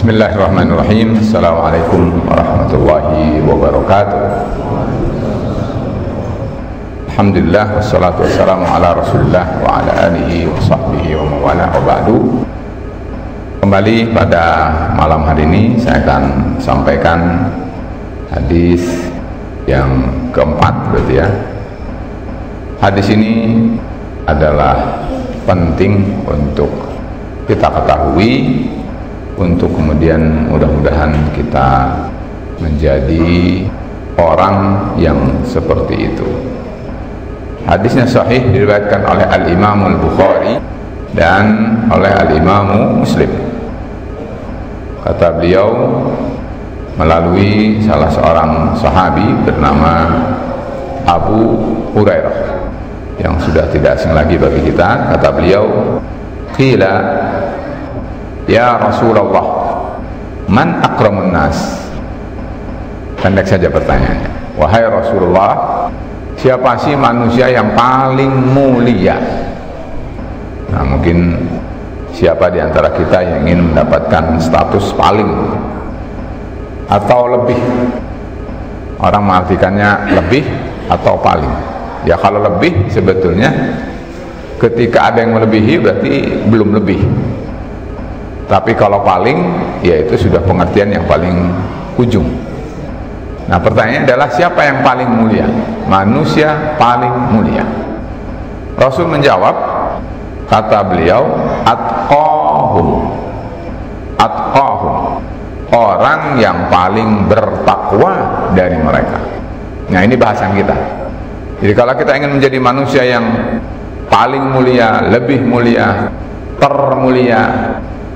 Bismillahirrahmanirrahim. Assalamualaikum warahmatullahi wabarakatuh. Alhamdulillah, wassalatu wassalamu ala rasulillah wa ala alihi wa sahbihi wa mawala wa ba'du. Kembali pada malam hari ini saya akan sampaikan hadis yang keempat, berarti ya. Hadis ini adalah penting untuk kita ketahui, untuk kemudian mudah-mudahan kita menjadi orang yang seperti itu. Hadisnya sahih, diriwayatkan oleh Al-Imam Al-Bukhari dan oleh Al-Imam Muslim. Kata beliau melalui salah seorang sahabi bernama Abu Hurairah yang sudah tidak asing lagi bagi kita. Kata beliau, qila ya Rasulullah, man akramun nas? Pendek saja pertanyaannya. Wahai Rasulullah, siapa sih manusia yang paling mulia? Nah, mungkin siapa di antara kita yang ingin mendapatkan status paling atau lebih? Orang mengartikannya lebih atau paling. Ya, kalau lebih sebetulnya ketika ada yang melebihi berarti belum lebih. Tapi kalau paling, yaitu sudah pengertian yang paling ujung. Nah, pertanyaannya adalah siapa yang paling mulia? Manusia paling mulia. Rasul menjawab, kata beliau, atqahum. Atqahum, orang yang paling bertakwa dari mereka. Nah, ini bahasan kita. Jadi kalau kita ingin menjadi manusia yang paling mulia, lebih mulia, termulia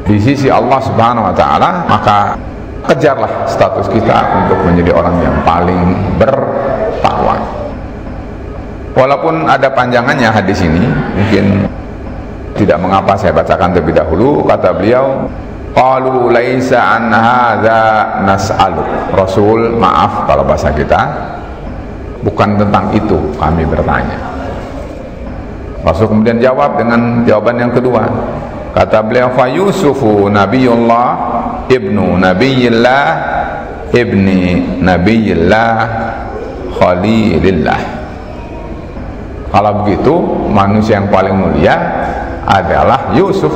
di sisi Allah Subhanahu wa Ta'ala, maka kejarlah status kita untuk menjadi orang yang paling bertakwa. Walaupun ada panjangannya hadis ini, mungkin tidak mengapa saya bacakan terlebih dahulu. Kata beliau, qalu laisa an hadza nas'aluk. Rasul, maaf kalau bahasa kita, bukan tentang itu kami bertanya. Rasul kemudian jawab dengan jawaban yang kedua. Kata beliau, fa Yusufu nabiyullah ibnu nabiyillah ibni nabiyillah khalilillah. Kalau begitu, manusia yang paling mulia adalah Yusuf.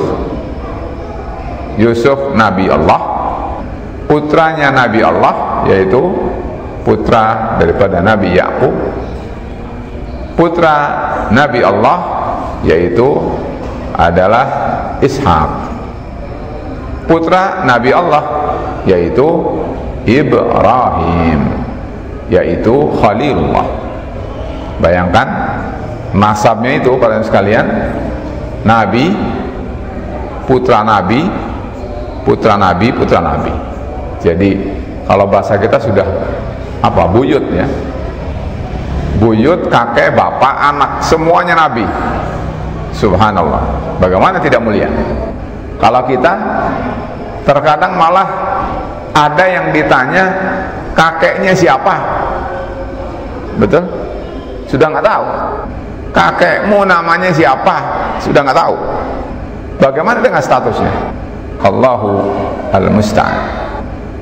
Yusuf Nabi Allah, putranya Nabi Allah, yaitu putra daripada Nabi Yakub. Putra Nabi Allah yaitu adalah Ishak. Putra Nabi Allah yaitu Ibrahim, yaitu Khalilullah. Bayangkan nasabnya itu, kalian sekalian, Nabi, putra Nabi, putra Nabi, putra Nabi. Jadi kalau bahasa kita sudah apa, buyut ya, buyut, kakek, bapak, anak, semuanya Nabi. Subhanallah, bagaimana tidak mulia? Kalau kita terkadang malah ada yang ditanya kakeknya siapa, betul? Sudah nggak tahu. Kakekmu namanya siapa? Sudah nggak tahu. Bagaimana dengan statusnya? Allahu al-musta'an.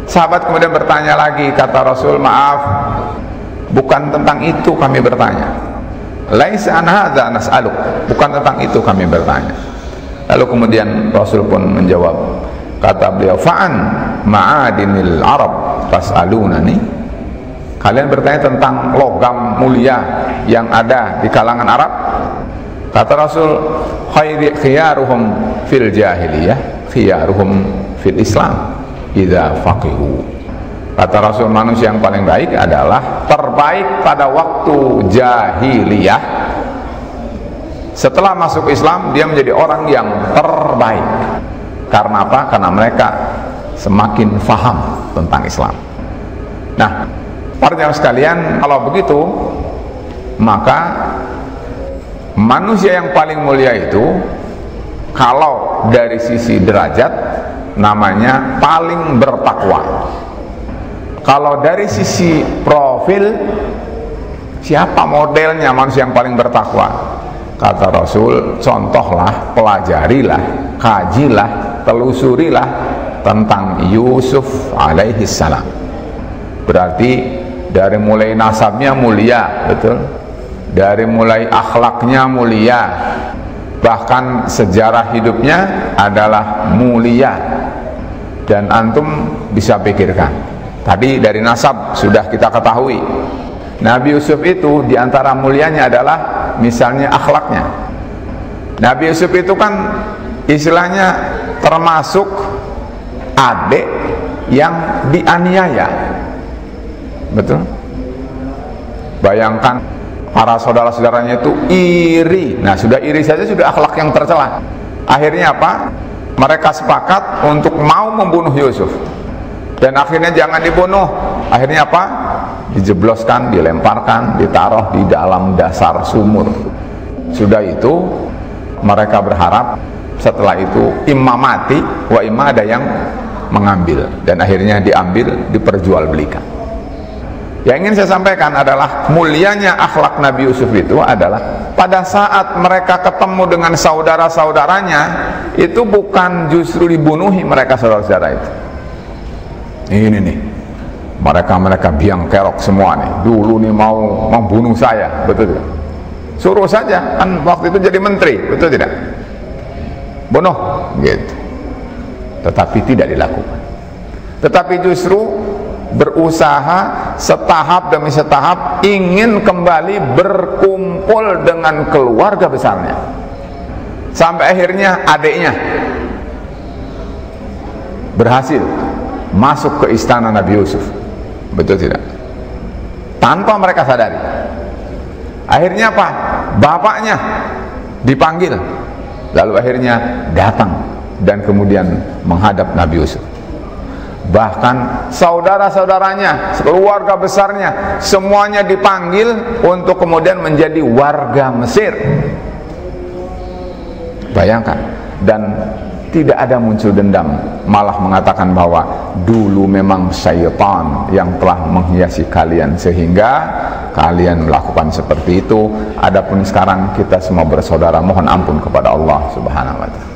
Sahabat kemudian bertanya lagi, kata Rasul, maaf, bukan tentang itu kami bertanya. Laisa an hadza nas'aluk, bukan tentang itu kami bertanya. Lalu kemudian Rasul pun menjawab, kata beliau, fa'an ma'adinil arab tas'alunani. Kalian bertanya tentang logam mulia yang ada di kalangan Arab. Kata Rasul, khiyaruhum fil jahiliyah khiyaruhum fil Islam idza faqihu. Kata Rasul, manusia yang paling baik adalah terbaik pada waktu jahiliyah. Setelah masuk Islam, dia menjadi orang yang terbaik. Karena apa? Karena mereka semakin faham tentang Islam. Nah, para jamaah sekalian, kalau begitu, maka manusia yang paling mulia itu, kalau dari sisi derajat, namanya paling bertakwa. Kalau dari sisi profil, siapa modelnya manusia yang paling bertakwa? Kata Rasul, contohlah, pelajarilah, kajilah, telusurilah tentang Yusuf alaihi salam. Berarti dari mulai nasabnya mulia, betul, dari mulai akhlaknya mulia, bahkan sejarah hidupnya adalah mulia. Dan antum bisa pikirkan, tadi dari nasab sudah kita ketahui, Nabi Yusuf itu diantara mulianya adalah misalnya akhlaknya. Nabi Yusuf itu kan istilahnya termasuk adik yang dianiaya, betul. Bayangkan para saudara-saudaranya itu iri. Nah, sudah iri saja sudah akhlak yang tercela. Akhirnya apa? Mereka sepakat untuk mau membunuh Yusuf. Dan akhirnya jangan dibunuh. Akhirnya apa? Dijebloskan, dilemparkan, ditaruh di dalam dasar sumur. Sudah itu mereka berharap setelah itu imma mati wa imma ada yang mengambil, dan akhirnya diambil, diperjualbelikan. Yang ingin saya sampaikan adalah mulianya akhlak Nabi Yusuf itu adalah pada saat mereka ketemu dengan saudara-saudaranya itu bukan justru dibunuhi mereka saudara-saudara itu. Ini nih, mereka biang kerok semua nih, dulu nih mau membunuh saya, betul tidak? Suruh saja, kan waktu itu jadi menteri, betul tidak? Bunuh, gitu. Tetapi tidak dilakukan. Tetapi justru berusaha setahap demi setahap ingin kembali berkumpul dengan keluarga besarnya, sampai akhirnya adiknya berhasil masuk ke istana Nabi Yusuf, betul tidak? Tanpa mereka sadari. Akhirnya apa? Bapaknya dipanggil, lalu akhirnya datang dan kemudian menghadap Nabi Yusuf. Bahkan saudara-saudaranya, keluarga besarnya, semuanya dipanggil untuk kemudian menjadi warga Mesir. Bayangkan, dan tidak ada muncul dendam, malah mengatakan bahwa dulu memang syaitan yang telah menghiasi kalian sehingga kalian melakukan seperti itu. Adapun sekarang kita semua bersaudara, mohon ampun kepada Allah Subhanahu wa ta'ala.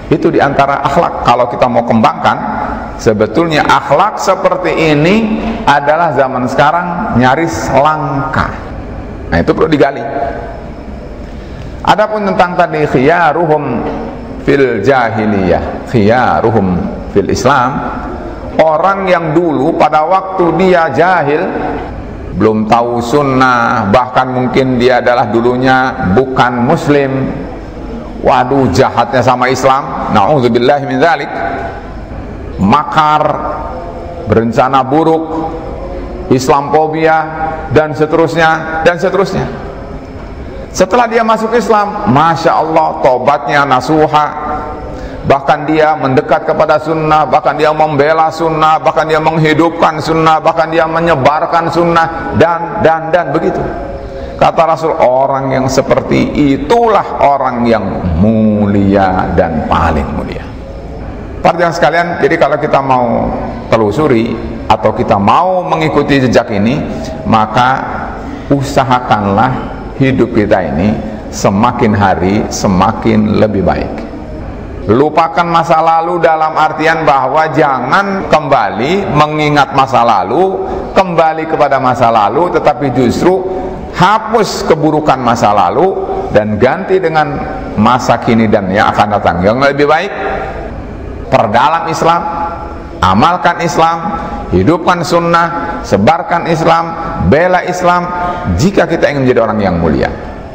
Itu diantara akhlak. Kalau kita mau kembangkan, sebetulnya akhlak seperti ini adalah zaman sekarang nyaris langka. Nah, itu perlu digali. Adapun tentang tadi khiyaruhum fil jahiliyah, khiyaruhum fil Islam, orang yang dulu pada waktu dia jahil, belum tahu sunnah, bahkan mungkin dia adalah dulunya bukan muslim, waduh jahatnya sama Islam, na'udzubillahi min dzalik, makar, berencana buruk, Islamfobia, dan seterusnya dan seterusnya. Setelah dia masuk Islam, Masya Allah, tobatnya nasuha, bahkan dia mendekat kepada sunnah, bahkan dia membela sunnah, bahkan dia menghidupkan sunnah, bahkan dia menyebarkan sunnah, dan begitu. Kata Rasul, orang yang seperti itulah orang yang mulia dan paling mulia. Para jemaah sekalian, jadi kalau kita mau telusuri atau kita mau mengikuti jejak ini, maka usahakanlah hidup kita ini semakin hari semakin lebih baik. Lupakan masa lalu dalam artian bahwa jangan kembali mengingat masa lalu, kembali kepada masa lalu, tetapi justru hapus keburukan masa lalu dan ganti dengan masa kini dan yang akan datang yang lebih baik. Perdalam Islam, amalkan Islam, hidupkan sunnah, sebarkan Islam, bela Islam. Jika kita ingin menjadi orang yang mulia,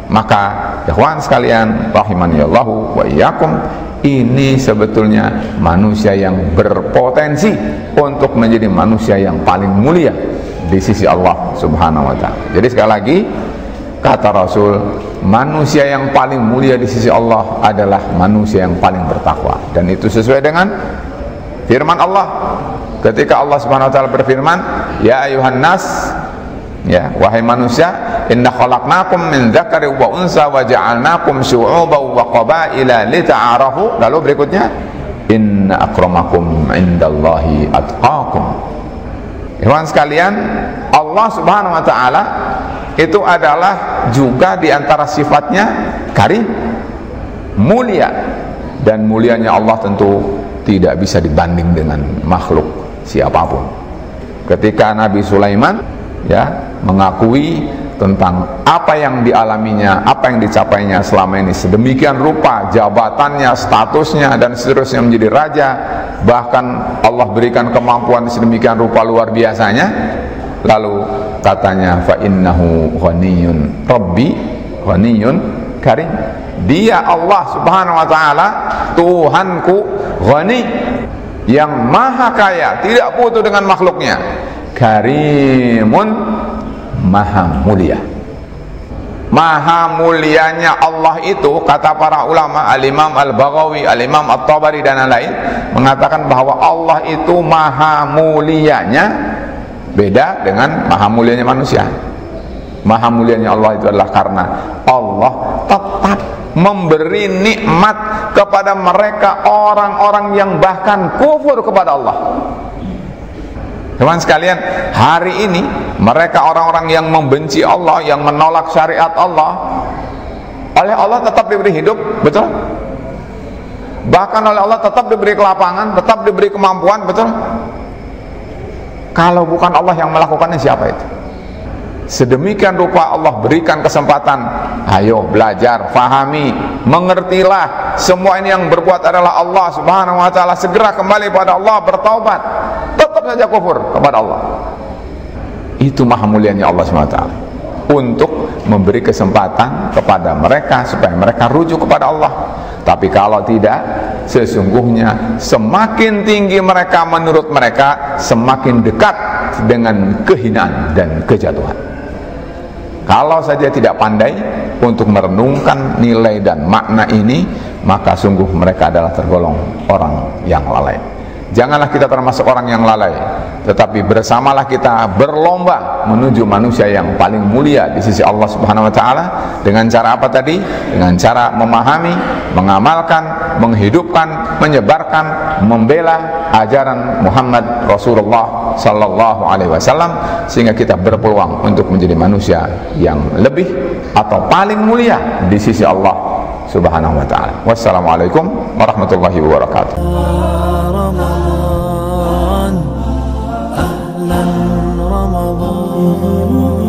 maka ikhwan sekalian rahimanillahu wa iyyakum, ini sebetulnya manusia yang berpotensi untuk menjadi manusia yang paling mulia di sisi Allah Subhanahu wa ta'ala. Jadi sekali lagi, kata Rasul, manusia yang paling mulia di sisi Allah adalah manusia yang paling bertakwa, dan itu sesuai dengan firman Allah ketika Allah Subhanahu wa ta'ala berfirman, ya ayuhan nas, ya wahai manusia, inna khalaqnakum min dzakari wa unsa wa ja'alnakum syu'uban wa qabaila lita'arafu. Lalu berikutnya, inna akramakum indallahi atqakum. Ikhwan sekalian, Allah Subhanahu wa ta'ala itu adalah juga diantara sifatnya karim, mulia, dan mulianya Allah tentu tidak bisa dibanding dengan makhluk siapapun. Ketika Nabi Sulaiman ya mengakui tentang apa yang dialaminya, apa yang dicapainya selama ini, sedemikian rupa jabatannya, statusnya dan seterusnya menjadi raja, bahkan Allah berikan kemampuan sedemikian rupa luar biasanya, lalu katanya fa innahu ghaniyun rabbi ghaniyun karim. Dia Allah Subhanahu wa taala, Tuhanku, ghani, yang maha kaya, tidak putus dengan makhluknya, karimun, maha mulia. Maha mulianya Allah itu, kata para ulama, Al-Imam Al-Baghawi, Al-Imam At-Tabari dan lain mengatakan bahwa Allah itu maha mulianya beda dengan maha mulianya manusia. Maha mulianya Allah itu adalah karena Allah tetap memberi nikmat kepada mereka orang-orang yang bahkan kufur kepada Allah. Teman sekalian, hari ini mereka orang-orang yang membenci Allah, yang menolak syariat Allah, oleh Allah tetap diberi hidup, betul? Bahkan oleh Allah tetap diberi kelapangan, tetap diberi kemampuan, betul? Kalau bukan Allah yang melakukannya, siapa itu? Sedemikian rupa Allah berikan kesempatan, ayo belajar, fahami, mengertilah, semua ini yang berbuat adalah Allah Subhanahu wa taala, segera kembali pada Allah, bertaubat, tetap saja kufur kepada Allah. Itu maha mulianya Allah Subhanahu wa taala untuk memberi kesempatan kepada mereka supaya mereka rujuk kepada Allah. Tapi kalau tidak, sesungguhnya semakin tinggi mereka menurut mereka, semakin dekat dengan kehinaan dan kejatuhan. Kalau saja tidak pandai untuk merenungkan nilai dan makna ini, maka sungguh mereka adalah tergolong orang yang lalai. Janganlah kita termasuk orang yang lalai, tetapi bersamalah kita berlomba menuju manusia yang paling mulia di sisi Allah Subhanahu wa taala. Dengan cara apa tadi? Dengan cara memahami, mengamalkan, menghidupkan, menyebarkan, membela ajaran Muhammad Rasulullah sallallahu alaihi wasallam, sehingga kita berpeluang untuk menjadi manusia yang lebih atau paling mulia di sisi Allah Subhanahu wa taala. Wassalamualaikum warahmatullahi wabarakatuh. رمضان